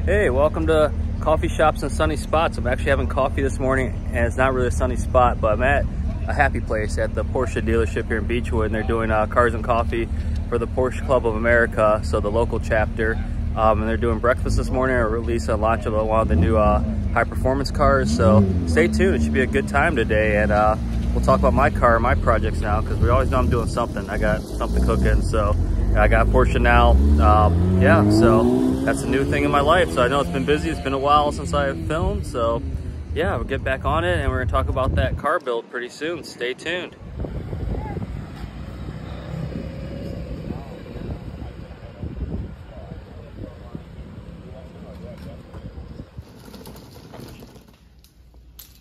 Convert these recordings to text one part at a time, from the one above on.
Hey, welcome to Coffee Shops and Sunny Spots. I'm actually having coffee this morning, and it's not really a sunny spot, but I'm at a happy place at the Porsche dealership here in Beechwood, and they're doing cars and coffee for the Porsche Club of America, so the local chapter. And they're doing breakfast this morning, a release and launch of one of the new high performance cars. So stay tuned, it should be a good time today, and we'll talk about my car and my projects now, because we always know I'm doing something. I got something cooking, so I got Porsche now. Yeah, so that's a new thing in my life. So I know it's been busy. It's been a while since I have filmed. So yeah, we'll get back on it, and we're gonna talk about that car build pretty soon. Stay tuned.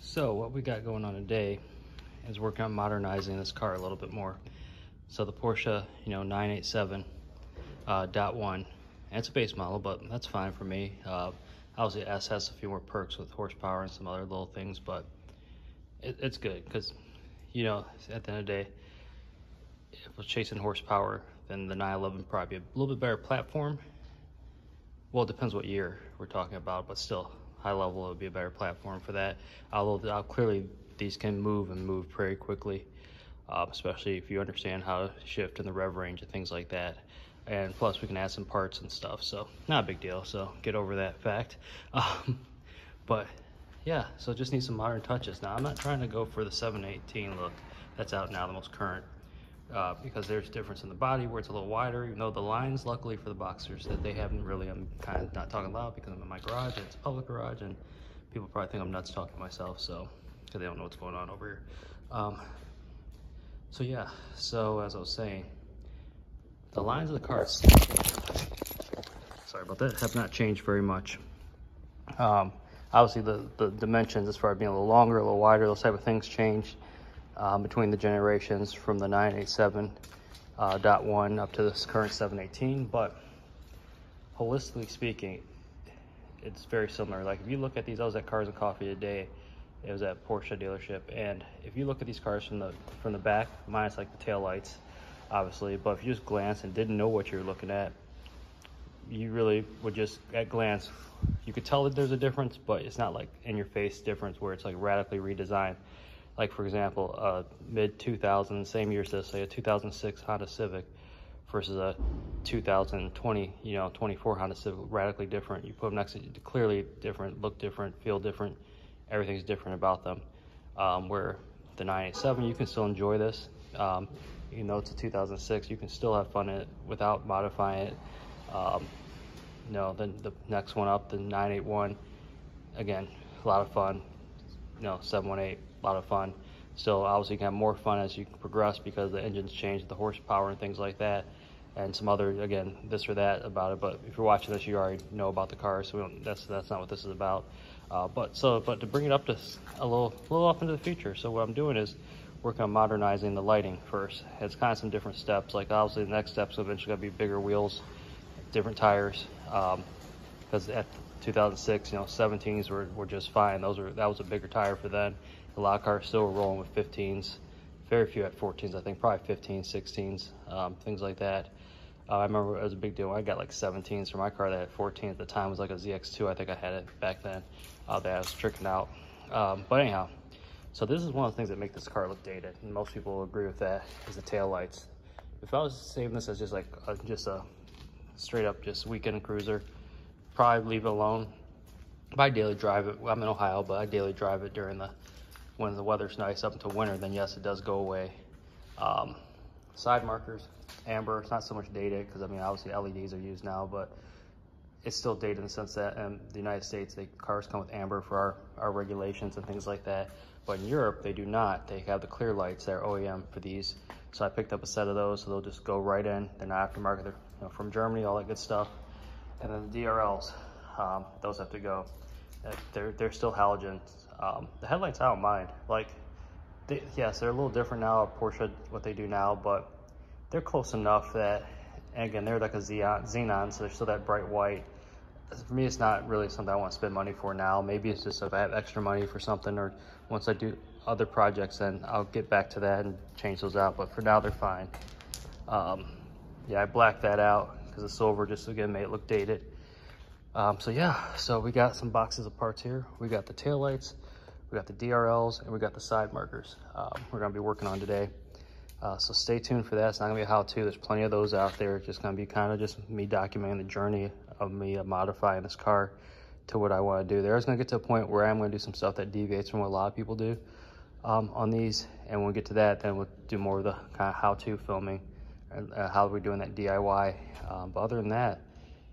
So what we got going on today is working on modernizing this car a little bit more. So the Porsche, 987 .1, and it's a base model, but that's fine for me. Obviously S has a few more perks with horsepower and some other little things, but it's good because, at the end of the day, if we're chasing horsepower, then the 911 would probably be a little bit better platform. Well, it depends what year we're talking about, but still, high level, it would be a better platform for that. Although clearly these can move very quickly, especially if you understand how to shift in the rev range and things like that. And plus we can add some parts and stuff, so not a big deal, so get over that fact. But yeah, so just need some modern touches. Now I'm not trying to go for the 718 look that's out now, the most current, because there's difference in the body where it's a little wider, even though the lines, luckily for the Boxers, that they haven't really, I'm kind of not talking loud because I'm in my garage and it's a public garage, and people probably think I'm nuts talking to myself, so because they don't know what's going on over here. So yeah, so as I was saying, the lines of the cars, sorry about that, have not changed very much. Obviously the dimensions, as far as being a little longer, a little wider, those type of things changed between the generations from the 987 .1 up to this current 718, but holistically speaking, it's very similar. Like if you look at these, I was at Cars and Coffee today, it was at Porsche dealership, and if you look at these cars from the back, minus like the tail lights, obviously, but if you just glance and didn't know what you're looking at, you really would just, at glance, you could tell that there's a difference, but it's not like in your face difference where it's like radically redesigned. Like for example, mid 2000, same year as this, say a 2006 Honda Civic versus a 2020, 24 Honda Civic, radically different. You put them next to you, clearly different, look different, feel different, everything's different about them. Where the 987, you can still enjoy this. Even though it's a 2006, you can still have fun in it without modifying it. Then the next one up, the 981, again, a lot of fun. 718, a lot of fun. Still, obviously, you can have more fun as you progress because the engine's changed, the horsepower and things like that, and some other, again, this or that about it. But if you're watching this, you already know about the car, so that's not what this is about. But to bring it up to a little off into the future, so what I'm doing is working on modernizing the lighting first. It's kind of some different steps. Like obviously the next steps eventually gonna be bigger wheels, different tires, because at 2006, 17s were just fine. That was a bigger tire for then. A lot of cars still were rolling with 15s. Very few at 14s, I think, probably 15s, 16s, things like that. I remember it was a big deal. I got like 17s for my car that had 14 at the time. It was like a ZX2, I think I had it back then, that I was tricking out. But anyhow, so this is one of the things that make this car look dated, and most people will agree with that, is the tail lights. If I was saving this as just like a straight up just weekend cruiser, probably leave it alone. If I daily drive it, well, I'm in Ohio, but I daily drive it when the weather's nice up until winter, then yes, it does go away. Side markers, amber, it's not so much dated because obviously LEDs are used now, but it's still dated in the sense that in the United States, cars come with amber for our regulations and things like that. But in Europe, they do not. They have the clear lights. They're OEM for these. So I picked up a set of those, so they'll just go right in. They're not aftermarket. They're from Germany, all that good stuff. And then the DRLs, those have to go. They're still halogens. The headlights, I don't mind. Like, yes, they're a little different now at Porsche, what they do now, but they're close enough that, and again, they're like a xenon, so they're still that bright white. For me, it's not really something I want to spend money for now. Maybe it's just if I have extra money for something, or once I do other projects, then I'll get back to that and change those out. But for now, they're fine. Yeah, I blacked that out because the silver just, again, made it look dated. So yeah, so we got some boxes of parts here. We got the taillights, we got the DRLs, and we got the side markers we're gonna be working on today. So stay tuned for that. It's not gonna be a how-to. There's plenty of those out there. It's just gonna be kind of just me documenting the journey of me modifying this car to what I want to do. There's gonna get to a point where I'm gonna do some stuff that deviates from what a lot of people do on these, and when we get to that, then we'll do more of the kind of how-to filming and how we're doing that DIY. But other than that,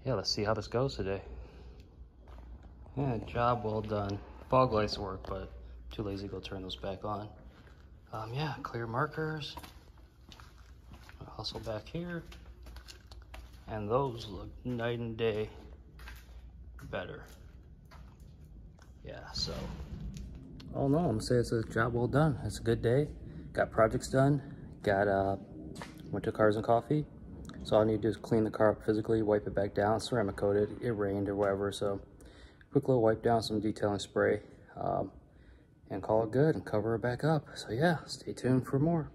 yeah, let's see how this goes today. Yeah, job well done. Fog lights work, but too lazy to go turn those back on. Yeah, clear markers. Hustle back here. And those look night and day better. Yeah, so all in all, I'm gonna say it's a job well done. It's a good day. Got projects done. Got went to Cars and Coffee. So all I need to do is clean the car up physically, wipe it back down, ceramic coated. It rained or whatever, so quick little wipe down, some detailing spray, and call it good and cover it back up. So yeah, stay tuned for more.